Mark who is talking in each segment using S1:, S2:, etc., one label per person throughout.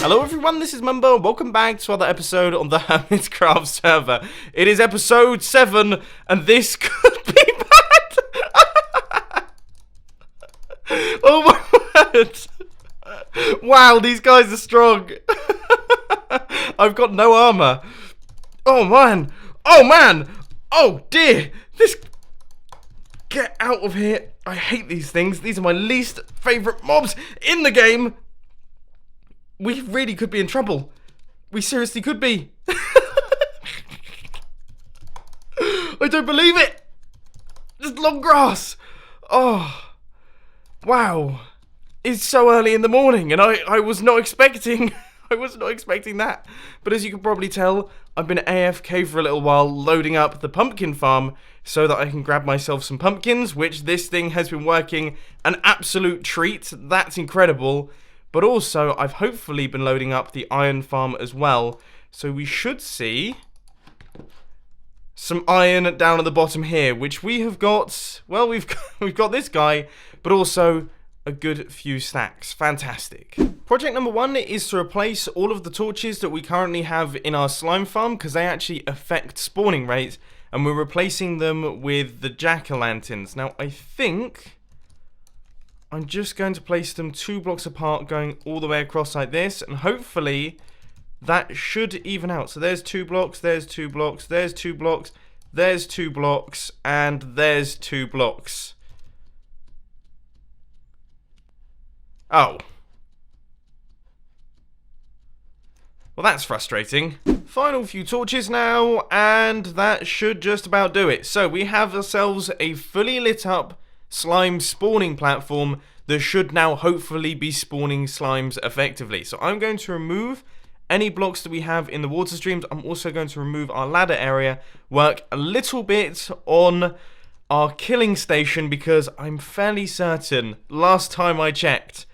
S1: Hello everyone, this is Mumbo, and welcome back to another episode on the Hermitcraft server. It is episode 7, and this could be bad! Oh my word! Wow, these guys are strong! I've got no armor. Oh man! Oh man! Oh dear! This... Get out of here! I hate these things. These are my least favourite mobs in the game! We really could be in trouble. We seriously could be. I don't believe it. There's long grass. Oh, wow. It's so early in the morning, and I was not expecting. I was not expecting that. But as you can probably tell, I've been AFK for a little while, loading up the pumpkin farm so that I can grab myself some pumpkins, which this thing has been working an absolute treat. That's incredible. But also, I've hopefully been loading up the iron farm as well. So we should see some iron down at the bottom here, which we have got. Well, we've got this guy, but also a good few stacks. Fantastic. Project number 1 is to replace all of the torches that we currently have in our slime farm, because they actually affect spawning rates, and we're replacing them with the jack-o'-lanterns. Now, I think I'm just going to place them 2 blocks apart, going all the way across like this, and hopefully that should even out. So there's 2 blocks, there's 2 blocks, there's 2 blocks, there's 2 blocks, and there's 2 blocks. Oh. Well, that's frustrating. Final few torches now, and that should just about do it. So we have ourselves a fully lit up slime spawning platform that should now hopefully be spawning slimes effectively. So I'm going to remove any blocks that we have in the water streams. I'm also going to remove our ladder area, work a little bit on our killing station, because I'm fairly certain last time I checked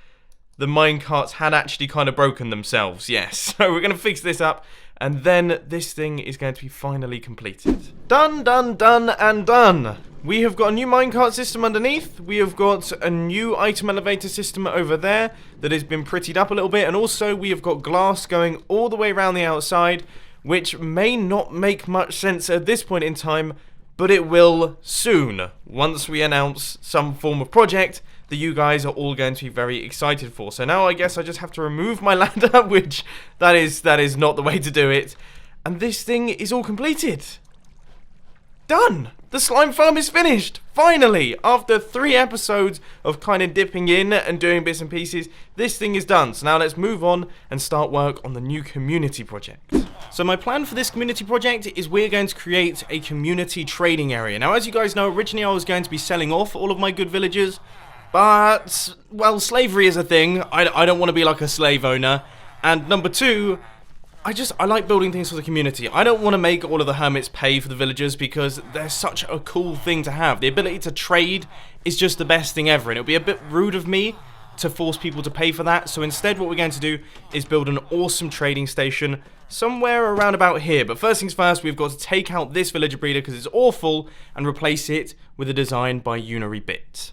S1: the minecarts had actually kind of broken themselves. Yes, so we're going to fix this up, and then this thing is going to be finally completed. Done, done, done, and done. We have got a new minecart system underneath. We have got a new item elevator system over there that has been prettied up a little bit. And also we have got glass going all the way around the outside, which may not make much sense at this point in time, but it will soon, once we announce some form of project that you guys are all going to be very excited for. So now I guess I just have to remove my ladder, which that is not the way to do it. And this thing is all completed. Done! The slime farm is finished! Finally! After 3 episodes of kind of dipping in and doing bits and pieces, this thing is done. So now let's move on and start work on the new community project. So my plan for this community project is we're going to create a community trading area. Now, as you guys know, originally I was going to be selling off all of my good villagers, but, well, slavery is a thing. I don't want to be like a slave owner. And number 2, I like building things for the community. I don't want to make all of the hermits pay for the villagers, because they're such a cool thing to have. The ability to trade is just the best thing ever, and it would be a bit rude of me to force people to pay for that. So instead what we're going to do is build an awesome trading station somewhere around about here. But first things first, we've got to take out this villager breeder because it's awful, and replace it with a design by Unibit.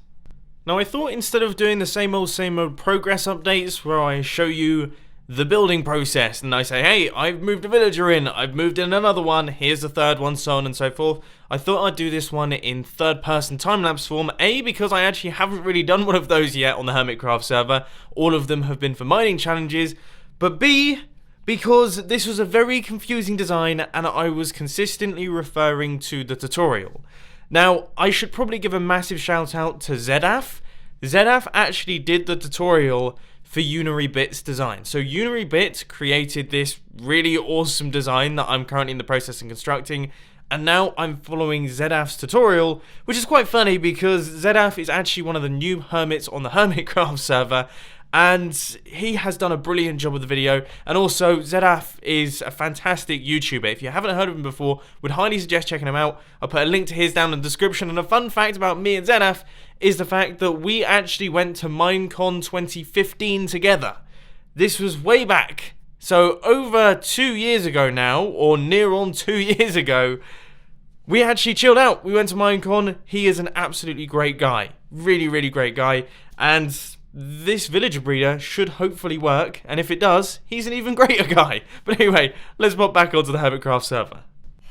S1: Now I thought instead of doing the same old progress updates where I show you the building process and I say, hey, I've moved a villager in, I've moved in another one, here's the third one, so on and so forth, I thought I'd do this one in third-person time-lapse form. A, because I actually haven't really done one of those yet on the Hermitcraft server. All of them have been for mining challenges. But B, because this was a very confusing design and I was consistently referring to the tutorial. Now, I should probably give a massive shout out to Zedaf. Zedaf actually did the tutorial for Unibit's design. So Unibit created this really awesome design that I'm currently in the process of constructing, and now I'm following Zedaf's tutorial, which is quite funny because Zedaf is actually one of the new hermits on the Hermitcraft server, and he has done a brilliant job with the video. And also, Zedaf is a fantastic YouTuber. If you haven't heard of him before, would highly suggest checking him out. I'll put a link to his down in the description. And a fun fact about me and Zedaf is the fact that we actually went to Minecon 2015 together. This was way back. So over 2 years ago now, or near on 2 years ago, we actually chilled out. We went to Minecon. He is an absolutely great guy. Really, really great guy. And this villager breeder should hopefully work, and if it does, he's an even greater guy. But anyway, let's pop back onto the Hermitcraft server.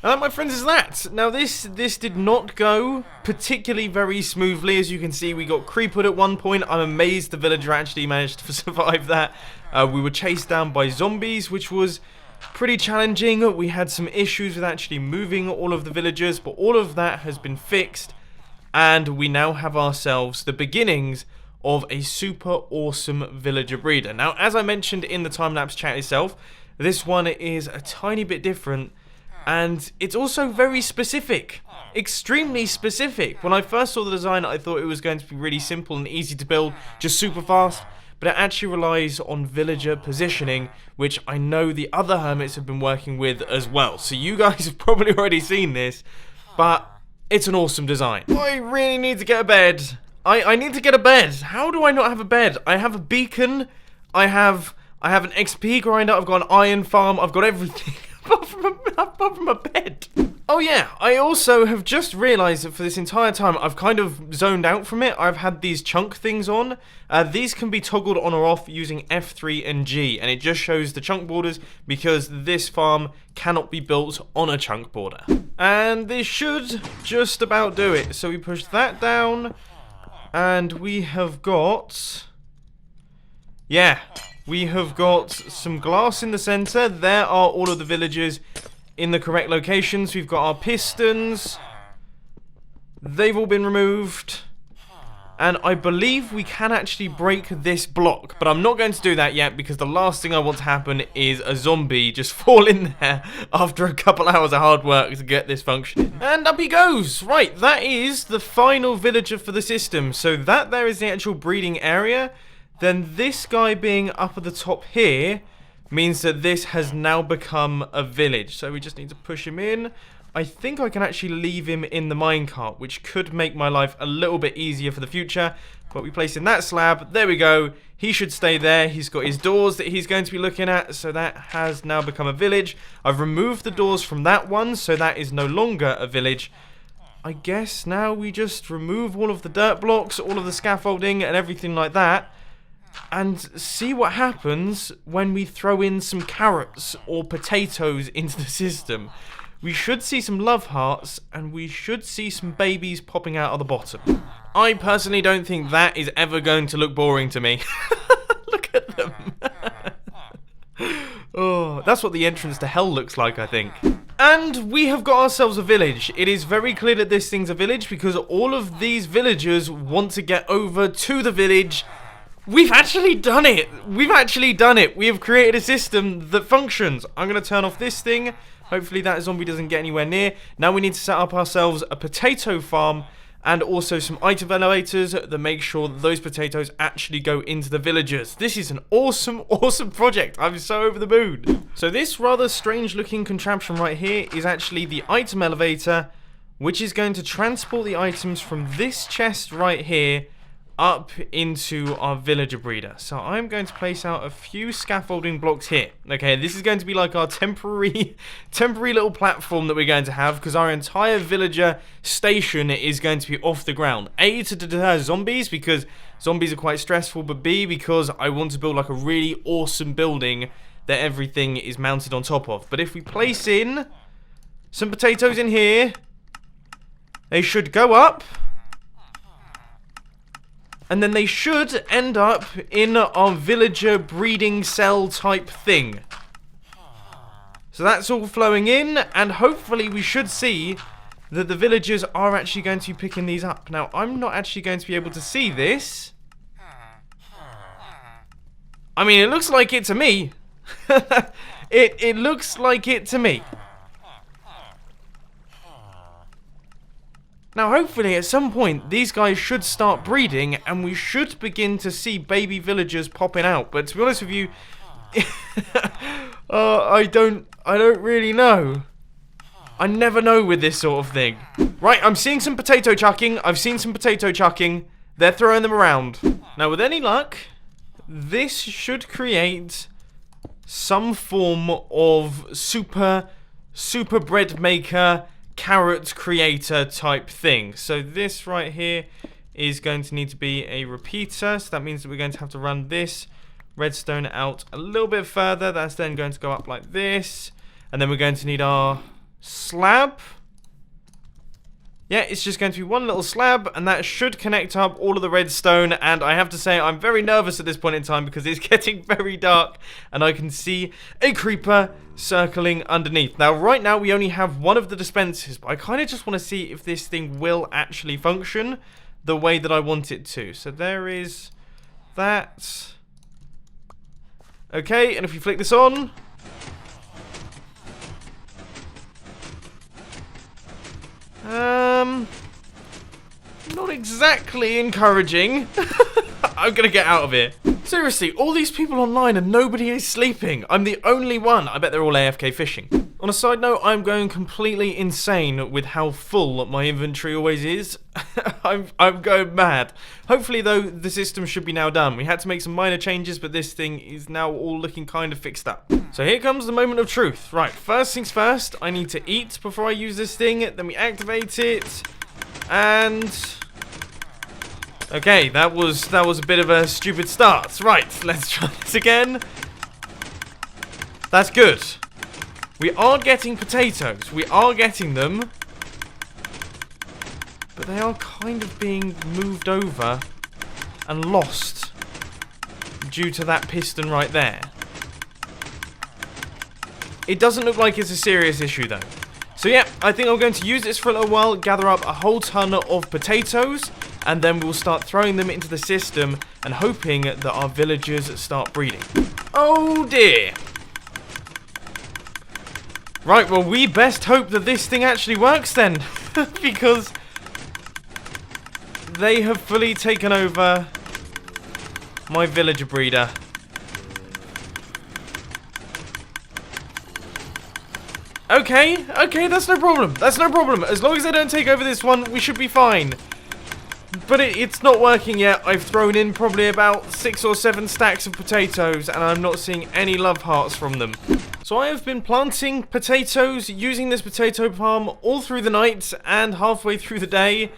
S1: And that, my friends, is that. Now, this did not go particularly very smoothly. As you can see, we got creepered at one point. I'm amazed the villager actually managed to survive that. We were chased down by zombies, which was pretty challenging. We had some issues with actually moving all of the villagers, but all of that has been fixed. And we now have ourselves the beginnings of a super awesome villager breeder. Now, as I mentioned in the time-lapse chat itself, this one is a tiny bit different. And it's also very specific, extremely specific. When I first saw the design, I thought it was going to be really simple and easy to build, just super fast. But it actually relies on villager positioning, which I know the other hermits have been working with as well. So you guys have probably already seen this, but it's an awesome design. I really need to get a bed. I need to get a bed. How do I not have a bed? I have a beacon. I have an XP grinder. I've got an iron farm. I've got everything. Apart from a bed. Oh yeah, I also have just realised that for this entire time I've kind of zoned out from it. I've had these chunk things on. These can be toggled on or off using F3 and G, and it just shows the chunk borders because this farm cannot be built on a chunk border. And this should just about do it. So we push that down, and we have got... yeah. We have got some glass in the center. There are all of the villagers in the correct locations. We've got our pistons. They've all been removed. And I believe we can actually break this block. But I'm not going to do that yet because the last thing I want to happen is a zombie just fall in there after a couple hours of hard work to get this functioning. And up he goes. Right, that is the final villager for the system. So that there is the actual breeding area. Then this guy being up at the top here means that this has now become a village. So we just need to push him in. I think I can actually leave him in the minecart, which could make my life a little bit easier for the future. But we place in that slab. There we go. He should stay there. He's got his doors that he's going to be looking at. So that has now become a village. I've removed the doors from that one, so that is no longer a village. I guess now we just remove all of the dirt blocks, all of the scaffolding and everything like that. And see what happens when we throw in some carrots or potatoes into the system. We should see some love hearts, and we should see some babies popping out of the bottom. I personally don't think that is ever going to look boring to me. Look at them. Oh, that's what the entrance to hell looks like, I think. And we have got ourselves a village. It is very clear that this thing's a village because all of these villagers want to get over to the village. We've actually done it. We've actually done it. We have created a system that functions. I'm going to turn off this thing. Hopefully that zombie doesn't get anywhere near. Now we need to set up ourselves a potato farm and also some item elevators that make sure that those potatoes actually go into the villagers. This is an awesome, awesome project. I'm so over the moon. So this rather strange looking contraption right here is actually the item elevator, which is going to transport the items from this chest right here up into our villager breeder. So I'm going to place out a few scaffolding blocks here. Okay, this is going to be like our temporary little platform that we're going to have because our entire villager station is going to be off the ground. A, to deter zombies because zombies are quite stressful, but B, because I want to build like a really awesome building that everything is mounted on top of. But if we place in some potatoes in here, they should go up. And then they should end up in our villager breeding cell type thing. So that's all flowing in, and hopefully we should see that the villagers are actually going to be picking these up. Now, I'm not actually going to be able to see this. I mean, it looks like it to me. It looks like it to me. Now, hopefully, at some point, these guys should start breeding, and we should begin to see baby villagers popping out. But to be honest with you, I don't really know. I never know with this sort of thing. Right, I'm seeing some potato chucking. I've seen some potato chucking. They're throwing them around. Now, with any luck, this should create some form of super bread maker, carrot creator type thing. So this right here is going to need to be a repeater. So that means that we're going to have to run this redstone out a little bit further. That's then going to go up like this. And then we're going to need our slab. Yeah, it's just going to be one little slab, and that should connect up all of the redstone. And I have to say, I'm very nervous at this point in time because it's getting very dark, and I can see a creeper circling underneath. Now, right now, we only have one of the dispensers, but I kind of just want to see if this thing will actually function the way that I want it to. So there is that. Okay, and if you flick this on... not exactly encouraging. I'm gonna get out of here. Seriously, all these people online and nobody is sleeping. I'm the only one. I bet they're all AFK fishing. On a side note, I'm going completely insane with how full my inventory always is. I'm going mad. Hopefully, though, the system should be now done. We had to make some minor changes, but this thing is now all looking kind of fixed up. So here comes the moment of truth. Right, first things first, I need to eat before I use this thing. Then we activate it. And... okay, that was a bit of a stupid start. Right, let's try this again. That's good. We are getting potatoes. We are getting them. But they are kind of being moved over and lost due to that piston right there. It doesn't look like it's a serious issue though. So yeah, I think I'm going to use this for a little while, gather up a whole ton of potatoes, and then we'll start throwing them into the system and hoping that our villagers start breeding. Oh dear. Right, well, we best hope that this thing actually works then, because they have fully taken over my villager breeder. Okay, that's no problem. That's no problem. As long as they don't take over this one, we should be fine. But it's not working yet. I've thrown in probably about 6 or 7 stacks of potatoes, and I'm not seeing any love hearts from them. So I have been planting potatoes using this potato farm all through the night and halfway through the day.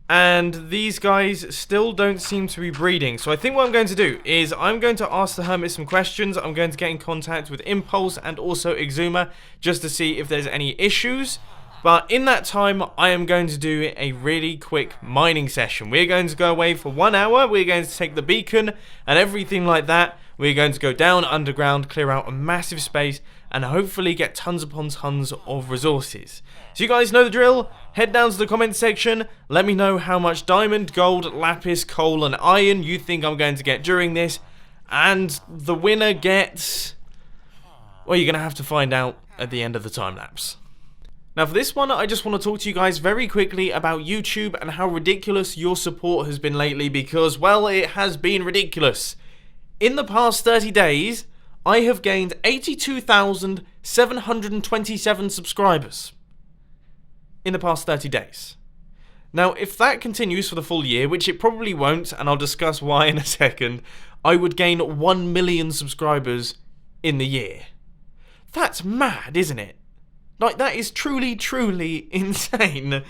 S1: And these guys still don't seem to be breeding. So I think what I'm going to do is I'm going to ask the Hermit some questions. I'm going to get in contact with Impulse and also Exuma just to see if there's any issues. But in that time, I am going to do a really quick mining session. We're going to go away for 1 hour. We're going to take the beacon and everything like that. We're going to go down underground, clear out a massive space, and hopefully get tons upon tons of resources. So you guys know the drill. Head down to the comment section. Let me know how much diamond, gold, lapis, coal, and iron you think I'm going to get during this. And the winner gets... well, you're going to have to find out at the end of the time lapse. Now for this one, I just want to talk to you guys very quickly about YouTube and how ridiculous your support has been lately because, well, it has been ridiculous. In the past 30 days, I have gained 82,727 subscribers. In the past 30 days. Now, if that continues for the full year, which it probably won't, and I'll discuss why in a second, I would gain 1 million subscribers in the year. That's mad, isn't it? Like, that is truly, truly insane.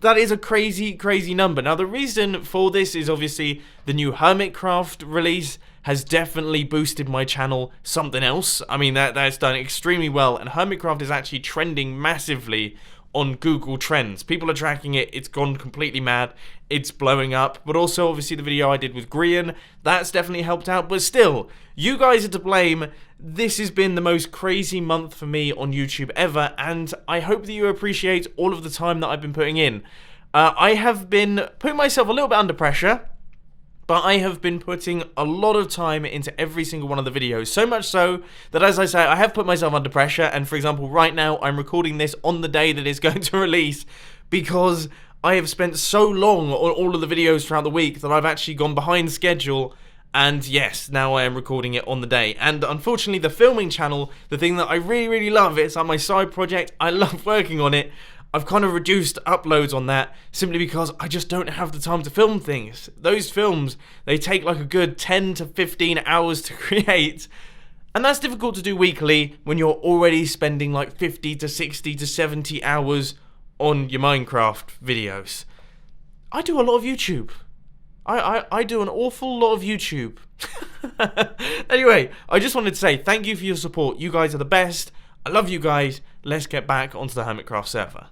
S1: That is a crazy, crazy number. Now, the reason for this is obviously the new Hermitcraft release has definitely boosted my channel something else. I mean, that's done extremely well, and Hermitcraft is actually trending massively on Google Trends. People are tracking it. It's gone completely mad. It's blowing up. But also, obviously, the video I did with Grian, that's definitely helped out. But still, you guys are to blame. This has been the most crazy month for me on YouTube ever, and I hope that you appreciate all of the time that I've been putting in. I have been putting myself a little bit under pressure, but I have been putting a lot of time into every single one of the videos. So much so that, as I say, I have put myself under pressure. And for example, right now, I'm recording this on the day that it's going to release because I have spent so long on all of the videos throughout the week that I've actually gone behind schedule. And yes, now I am recording it on the day. And unfortunately, the filming channel, the thing that I really, really love, it's like my side project. I love working on it. I've kind of reduced uploads on that simply because I just don't have the time to film things. Those films, they take like a good 10 to 15 hours to create. And that's difficult to do weekly when you're already spending like 50 to 60 to 70 hours on your Minecraft videos. I do a lot of YouTube. I do an awful lot of YouTube. Anyway, I just wanted to say thank you for your support. You guys are the best. I love you guys. Let's get back onto the Hermitcraft server.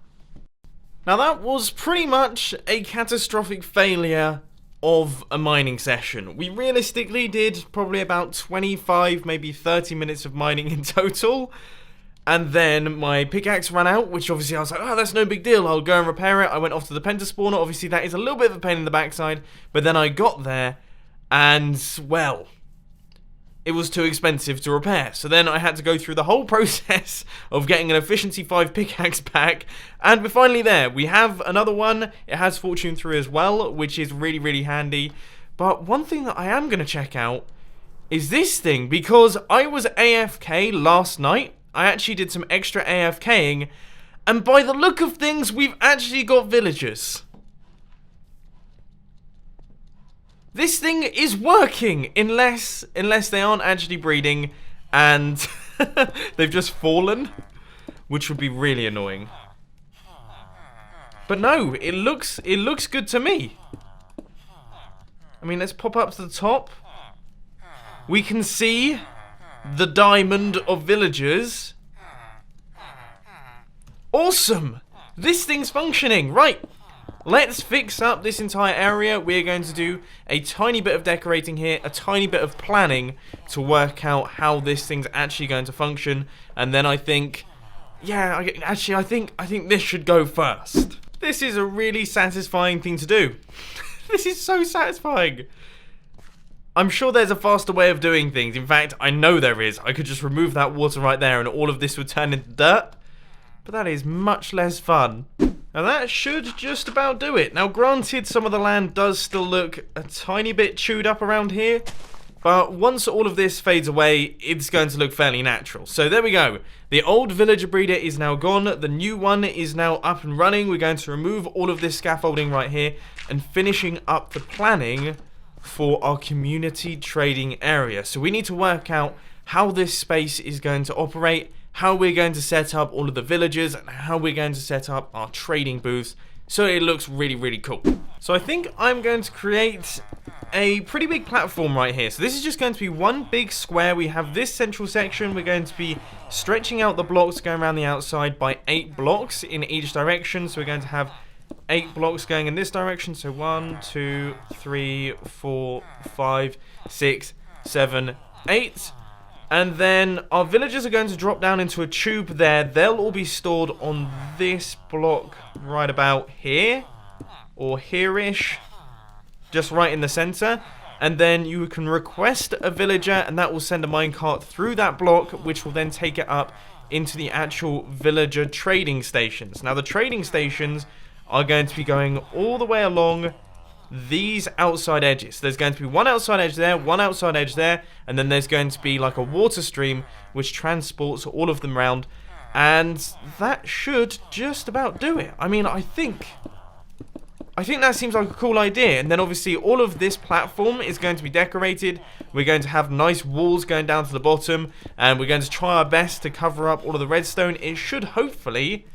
S1: Now that was pretty much a catastrophic failure of a mining session. We realistically did probably about 25, maybe 30 minutes of mining in total. And then my pickaxe ran out, which obviously I was like, oh, that's no big deal. I'll go and repair it. I went off to the pentaspawner. Obviously that is a little bit of a pain in the backside. But then I got there and, well, it was too expensive to repair. So then I had to go through the whole process of getting an efficiency 5 pickaxe back. And we're finally there. We have another one. It has fortune 3 as well, which is really, really handy. But one thing that I am going to check out is this thing. Because I was AFK last night. I actually did some extra AFKing. And by the look of things, we've actually got villagers. This thing is working, unless they aren't actually breeding and they've just fallen, which would be really annoying. But no, it looks good to me. I mean, let's pop up to the top. We can see the diamond of villagers. Awesome! This thing's functioning, right? Let's fix up this entire area. We're going to do a tiny bit of decorating here, a tiny bit of planning to work out how this thing's actually going to function. And then I think, yeah, actually I think this should go first. This is a really satisfying thing to do. This is so satisfying. I'm sure there's a faster way of doing things. In fact, I know there is. I could just remove that water right there and all of this would turn into dirt. But that is much less fun. Now that should just about do it. Now granted, some of the land does still look a tiny bit chewed up around here. But once all of this fades away, it's going to look fairly natural. So there we go. The old villager breeder is now gone. The new one is now up and running. We're going to remove all of this scaffolding right here and finishing up the planning for our community trading area. So we need to work out how this space is going to operate, how we're going to set up all of the villagers, and how we're going to set up our trading booths so it looks really, really cool. So I think I'm going to create a pretty big platform right here. So this is just going to be one big square. We have this central section. We're going to be stretching out the blocks going around the outside by 8 blocks in each direction. So we're going to have 8 blocks going in this direction. So 1, 2, 3, 4, 5, 6, 7, 8. And then our villagers are going to drop down into a tube there. They'll all be stored on this block right about here. Or here-ish. Just right in the center. And then you can request a villager and that will send a minecart through that block, which will then take it up into the actual villager trading stations. Now the trading stations are going to be going all the way along these outside edges. There's going to be one outside edge there, one outside edge there, and then there's going to be like a water stream which transports all of them around, and that should just about do it. I mean, I think that seems like a cool idea. And then obviously all of this platform is going to be decorated. We're going to have nice walls going down to the bottom, and we're going to try our best to cover up all of the redstone. It should hopefully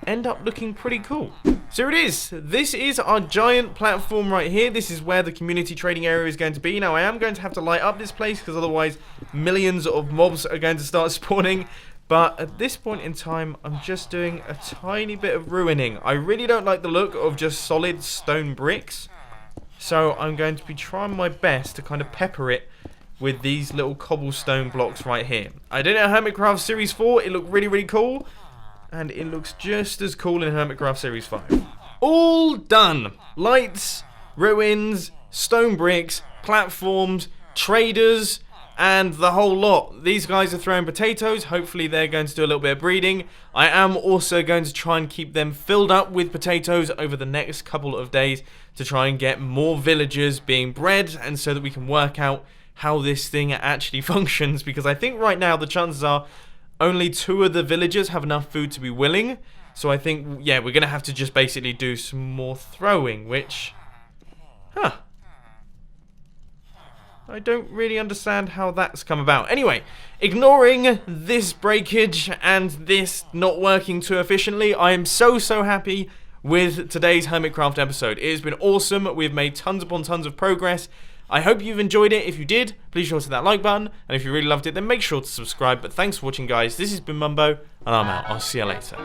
S1: end up looking pretty cool. So it is. This is our giant platform right here. This is where the community trading area is going to be. Now I am going to have to light up this place because otherwise millions of mobs are going to start spawning. But at this point in time, I'm just doing a tiny bit of ruining. I really don't like the look of just solid stone bricks. So I'm going to be trying my best to kind of pepper it with these little cobblestone blocks right here. I did it in Hermitcraft Series 4. It looked really, really cool. And it looks just as cool in Hermitcraft Series 5. All done. Lights, ruins, stone bricks, platforms, traders, and the whole lot. These guys are throwing potatoes. Hopefully they're going to do a little bit of breeding. I am also going to try and keep them filled up with potatoes over the next couple of days to try and get more villagers being bred, and so that we can work out how this thing actually functions. Because I think right now the chances are only 2 of the villagers have enough food to be willing. So I think, yeah, we're going to have to just basically do some more throwing, which... I don't really understand how that's come about. Anyway, ignoring this breakage and this not working too efficiently, I am so happy with today's Hermitcraft episode. It has been awesome. We've made tons upon tons of progress. I hope you've enjoyed it. If you did, please sure to hit that like button. And if you really loved it, then make sure to subscribe. But thanks for watching, guys. This has been Mumbo, and I'm out. I'll see you later.